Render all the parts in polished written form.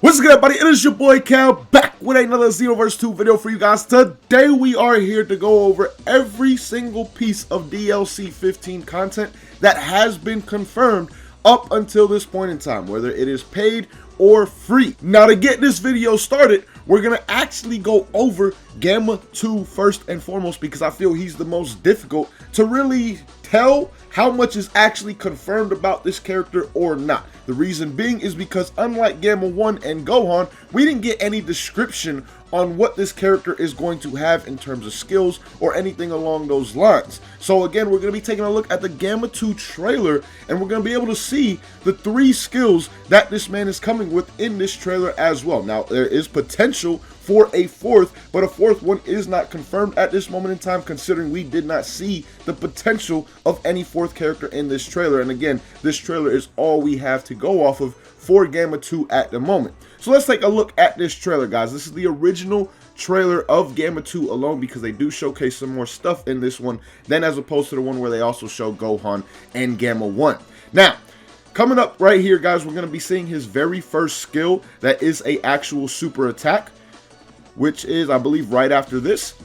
What's good, everybody? It is your boy Cal back with another Xenoverse 2 video for you guys. Today we are here to go over every single piece of DLC 15 content that has been confirmed up until this point in time, whether it is paid or free. Now, to get this video started, we're going to actually go over Gamma 2 first and foremost, because I feel he's the most difficult to really tell how much is actually confirmed about this character or not. The reason being is because unlike Gamma 1 and Gohan, we didn't get any description on what this character is going to have in terms of skills or anything along those lines. So again, we're going to be taking a look at the Gamma 2 trailer, and we're going to be able to see the 3 skills that this man is coming with in this trailer as well. Now, there is potential for a fourth, but a fourth one is not confirmed at this moment in time, considering we did not see the potential of any fourth character in this trailer. And again, this trailer is all we have to go off of for Gamma 2 at the moment. So let's take a look at this trailer, guys. This is the original trailer of Gamma 2 alone, because they do showcase some more stuff in this one than as opposed to the one where they also show Gohan and Gamma 1. Now, coming up right here, guys, we're going to be seeing his very first skill that is a actual super attack, which is, I believe, right after this.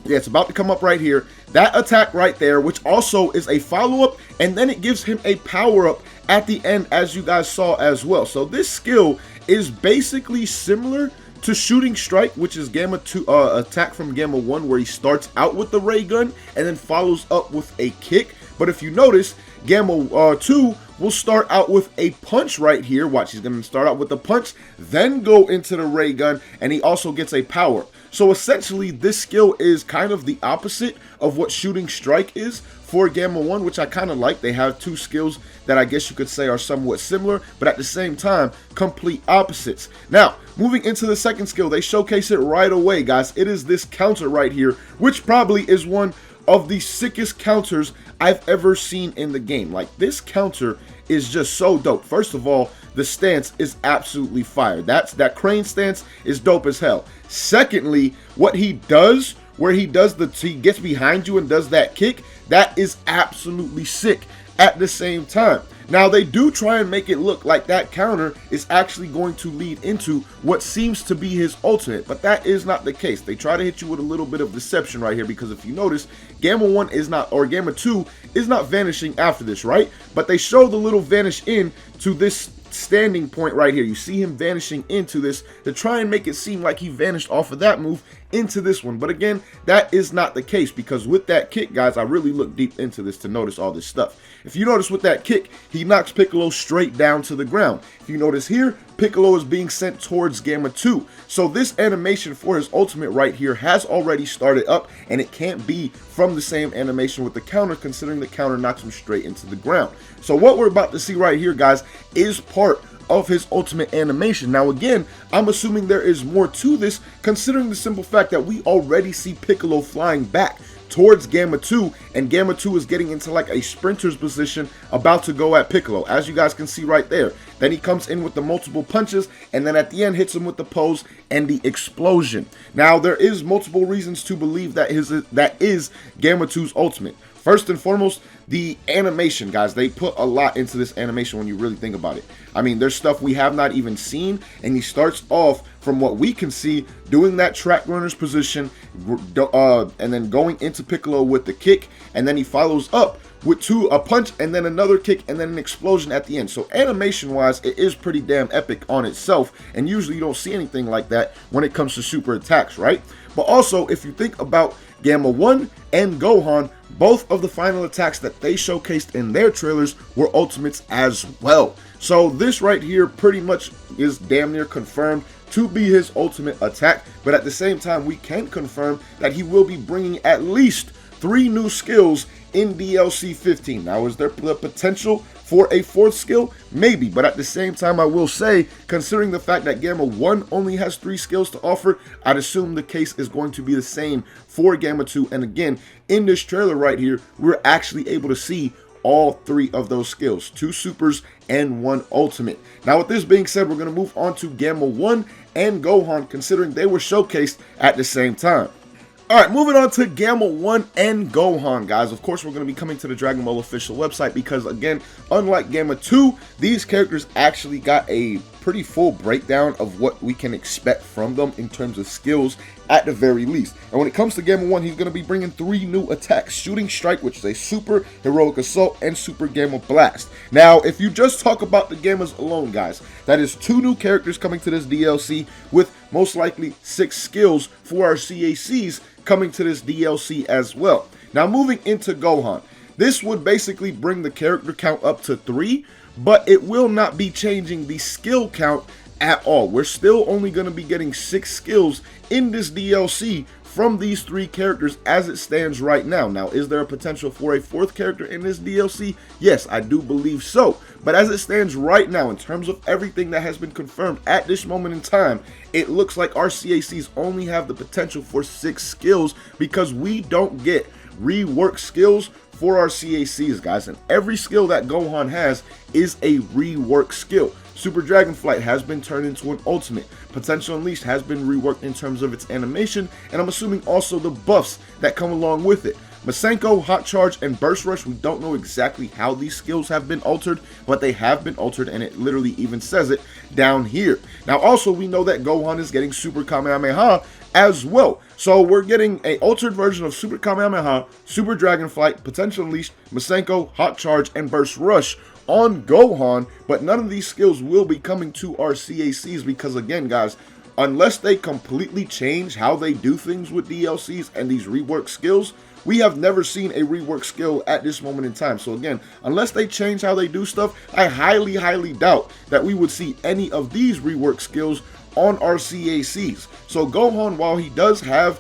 Yeah, it's about to come up right here. That attack right there, which also is a follow-up, and then it gives him a power-up at the end, as you guys saw as well. So this skill is basically similar to Shooting Strike, which is Gamma 2 attack from Gamma 1, where he starts out with the ray gun and then follows up with a kick. But if you notice, Gamma 2 will start out with a punch right here. Watch, he's going to start out with the punch, then go into the ray gun, and he also gets a power. So essentially, this skill is kind of the opposite of what Shooting Strike is for Gamma 1, which I kind of like. They have 2 skills that I guess you could say are somewhat similar, but at the same time, complete opposites. Now, moving into the second skill, they showcase it right away, guys. It is this counter right here, which probably is one of the sickest counters I've ever seen in the game. Like, this counter is just so dope. First of all, the stance is absolutely fire. That crane stance is dope as hell. Secondly, what he does, where he gets behind you and does that kick, that is absolutely sick at the same time. Now, they do try and make it look like that counter is actually going to lead into what seems to be his ultimate, but that is not the case. They try to hit you with a little bit of deception right here, because if you notice, Gamma 1 is not, or Gamma 2 is not vanishing after this, right? But they show the little vanish in to this standing point right here. You see him vanishing into this to try and make it seem like he vanished off of that move into this one. But again, that is not the case, because with that kick, guys, I really looked deep into this to notice all this stuff. If you notice with that kick, he knocks Piccolo straight down to the ground. If you notice here, Piccolo is being sent towards Gamma 2. So this animation for his ultimate right here has already started up, and it can't be from the same animation with the counter, considering the counter knocks him straight into the ground. So what we're about to see right here, guys, is part of his ultimate animation. Now again, I'm assuming there is more to this, considering the simple fact that we already see Piccolo flying back towards Gamma 2, and Gamma 2 is getting into like a sprinter's position, about to go at Piccolo, as you guys can see right there. Then he comes in with the multiple punches, and then at the end hits him with the pose and the explosion. Now, there is multiple reasons to believe that is Gamma 2's ultimate. First and foremost, the animation, guys. They put a lot into this animation when you really think about it. I mean, there's stuff we have not even seen, and he starts off, from what we can see, doing that track runner's position, and then going into Piccolo with the kick, and then he follows up with a punch, and then another kick, and then an explosion at the end. So animation-wise, it is pretty damn epic on itself, and usually you don't see anything like that when it comes to super attacks, right? But also, if you think about Gamma 1 and Gohan, both of the final attacks that they showcased in their trailers were ultimates as well. So this right here pretty much is damn near confirmed to be his ultimate attack, but at the same time, we can confirm that he will be bringing at least 3 new skills in DLC 15. Now, is there the potential for a 4th skill? Maybe, but at the same time, I will say, considering the fact that Gamma 1 only has 3 skills to offer, I'd assume the case is going to be the same for Gamma 2. And again, in this trailer right here, we're actually able to see all 3 of those skills, 2 supers and 1 ultimate. Now, with this being said, we're going to move on to Gamma 1 and Gohan, considering they were showcased at the same time. Alright, moving on to Gamma 1 and Gohan, guys. Of course, we're going to be coming to the Dragon Ball official website because, again, unlike Gamma 2, these characters actually got a pretty full breakdown of what we can expect from them in terms of skills at the very least. And when it comes to Gamma 1, he's going to be bringing 3 new attacks: Shooting Strike, which is a Super Heroic Assault, and Super Gamma Blast. Now, if you just talk about the Gammas alone, guys, that is 2 new characters coming to this DLC with most likely 6 skills for our CACs coming to this DLC as well. Now, moving into Gohan, this would basically bring the character count up to 3, but it will not be changing the skill count at all. We're still only going to be getting 6 skills in this DLC from these 3 characters as it stands right now. Now, is there a potential for a 4th character in this DLC? Yes, I do believe so. But as it stands right now, in terms of everything that has been confirmed at this moment in time, it looks like our CACs only have the potential for 6 skills because we don't get rework skills for our CACs, guys. And every skill that Gohan has is a rework skill. Super Dragon Flight has been turned into an ultimate. Potential Unleashed has been reworked in terms of its animation, and I'm assuming also the buffs that come along with it. Masenko, Hot Charge, and Burst Rush, we don't know exactly how these skills have been altered, but they have been altered, and it literally even says it down here. Now, also, we know that Gohan is getting Super Kamehameha as well. So we're getting an altered version of Super Kamehameha, Super Dragon Flight, Potential Unleashed, Masenko, Hot Charge, and Burst Rush on Gohan, but none of these skills will be coming to our CACs because, again, guys, unless they completely change how they do things with DLCs and these rework skills, we have never seen a rework skill at this moment in time. So again, unless they change how they do stuff, I highly, highly doubt that we would see any of these rework skills on our CACs. So Gohan, while he does have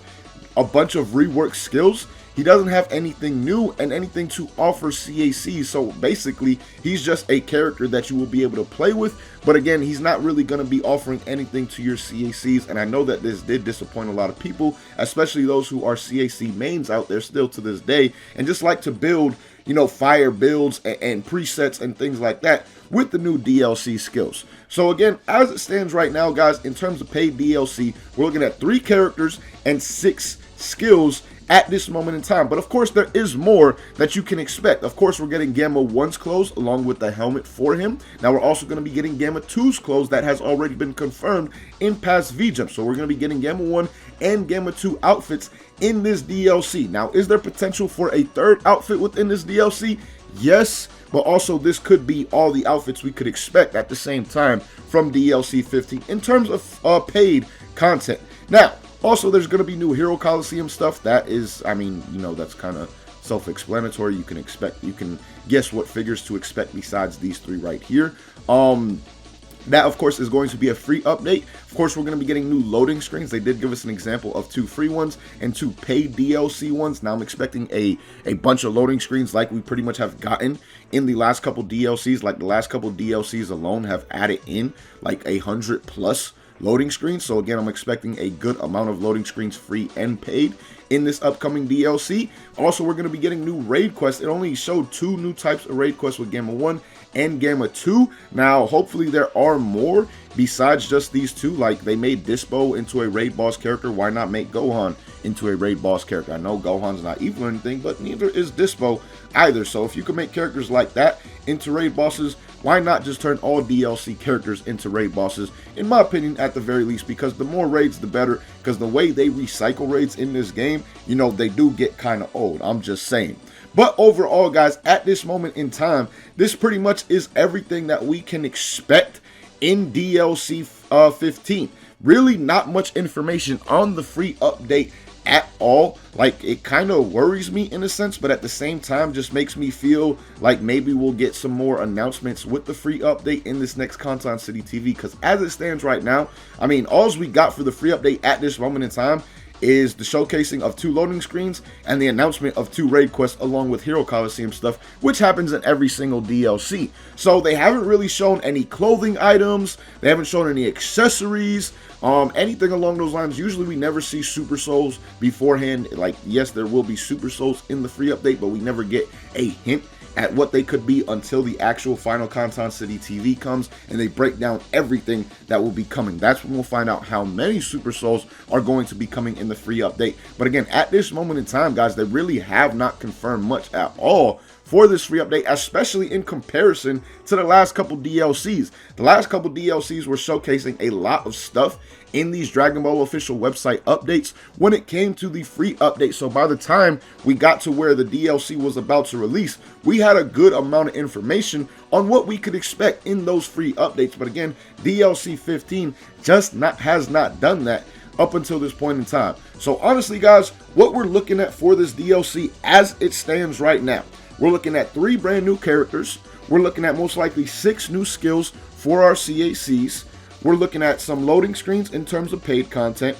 a bunch of rework skills, he doesn't have anything new and anything to offer CACs. So basically, he's just a character that you will be able to play with. But again, he's not really going to be offering anything to your CACs. And I know that this did disappoint a lot of people, especially those who are CAC mains out there still to this day and just like to build, you know, fire builds and presets and things like that with the new DLC skills. So again, as it stands right now, guys, in terms of paid DLC, we're looking at 3 characters and 6 skills at this moment in time. But of course, there is more that you can expect. Of course, we're getting Gamma 1's clothes along with the helmet for him. Now, we're also going to be getting Gamma 2's clothes that has already been confirmed in past V-Jumps. So we're going to be getting Gamma 1 and Gamma 2 outfits in this DLC. Now, is there potential for a 3rd outfit within this DLC? Yes, but also this could be all the outfits we could expect at the same time from DLC 15 in terms of paid content. Now, also, there's going to be new Hero Coliseum stuff. That is, I mean, you know, that's kind of self-explanatory. You can guess what figures to expect besides these 3 right here. That, of course, is going to be a free update. Of course, we're going to be getting new loading screens. They did give us an example of 2 free ones and 2 paid DLC ones. Now, I'm expecting a bunch of loading screens like we pretty much have gotten in the last couple DLCs. Like, the last couple DLCs alone have added in like 100+ loading screens. So again, I'm expecting a good amount of loading screens, free and paid, in this upcoming DLC. Also, we're going to be getting new raid quests. It only showed 2 new types of raid quests with Gamma 1 and Gamma 2. Now, hopefully there are more besides just these 2. Like, they made Dispo into a raid boss character. Why not make Gohan into a raid boss character? I know Gohan's not evil or anything, but neither is Dispo either. So if you can make characters like that into raid bosses, why not just turn all DLC characters into raid bosses, in my opinion, at the very least, because the more raids, the better, because the way they recycle raids in this game, you know, they do get kind of old. I'm just saying. But overall, guys, at this moment in time, this pretty much is everything that we can expect in DLC 15. Really not much information on the free update at all. Like, it kind of worries me in a sense, but at the same time just makes me feel like maybe we'll get some more announcements with the free update in this next Conton City TV, because as it stands right now, I mean, all we got for the free update at this moment in time is the showcasing of 2 loading screens and the announcement of 2 raid quests along with Hero Coliseum stuff, which happens in every single DLC. So they haven't really shown any clothing items, they haven't shown any accessories, anything along those lines. Usually we never see Super Souls beforehand. Like, yes, there will be Super Souls in the free update, but we never get a hint at what they could be until the actual final Conton City TV comes and they break down everything that will be coming. That's when we'll find out how many Super Souls are going to be coming in the free update. But again, at this moment in time, guys, they really have not confirmed much at all for this free update, especially in comparison to the last couple DLCs. The last couple DLCs were showcasing a lot of stuff in these Dragon Ball official website updates when it came to the free update. So by the time we got to where the DLC was about to release, we had a good amount of information on what we could expect in those free updates. But again, DLC 15 just has not done that up until this point in time. So honestly, guys, what we're looking at for this DLC as it stands right now, we're looking at 3 brand new characters. We're looking at most likely 6 new skills for our CACs. We're looking at some loading screens in terms of paid content,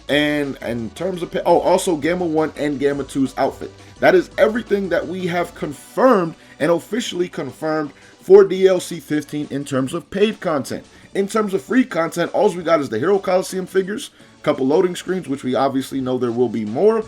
and in terms of also Gamma 1 and Gamma 2's outfit. That is everything that we have confirmed and officially confirmed for DLC 15 in terms of paid content. In terms of free content, all we got is the Hero Coliseum figures, a couple loading screens, which we obviously know there will be more,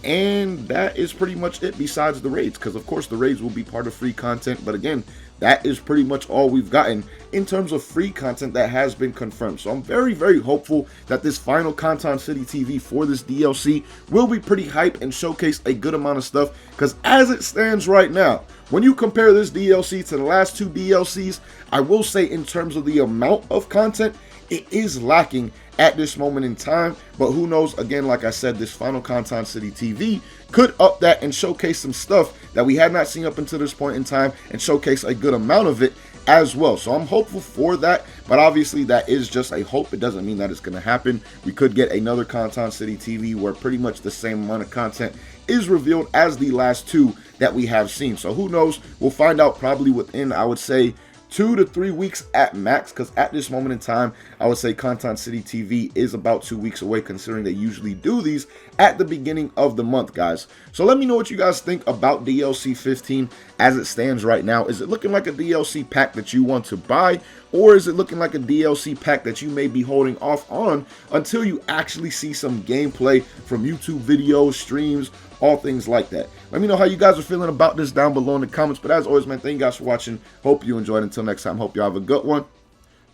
and that is pretty much it besides the raids, because of course the raids will be part of free content. But again, that is pretty much all we've gotten in terms of free content that has been confirmed. So I'm very, very hopeful that this final Conton City TV for this DLC will be pretty hype and showcase a good amount of stuff, because as it stands right now, when you compare this DLC to the last 2 DLCs, I will say in terms of the amount of content, it is lacking at this moment in time. But who knows, again, like I said, this final Conton City TV could up that and showcase some stuff that we had not seen up until this point in time, and showcase a good amount of it as well. So I'm hopeful for that, but obviously that is just a hope. It doesn't mean that it's going to happen. We could get another Conton City TV where pretty much the same amount of content is revealed as the last 2 that we have seen. So who knows? We'll find out probably within, I would say, 2 to 3 weeks at max, because at this moment in time, I would say Conton City TV is about 2 weeks away, considering they usually do these at the beginning of the month, guys. So let me know what you guys think about DLC 15 as it stands right now. Is it looking like a DLC pack that you want to buy, or is it looking like a DLC pack that you may be holding off on until you actually see some gameplay from YouTube videos, streams, all things like that? Let me know how you guys are feeling about this down below in the comments. But as always, man, thank you guys for watching. Hope you enjoyed. Until next time, hope you have a good one.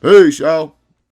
Peace, y'all.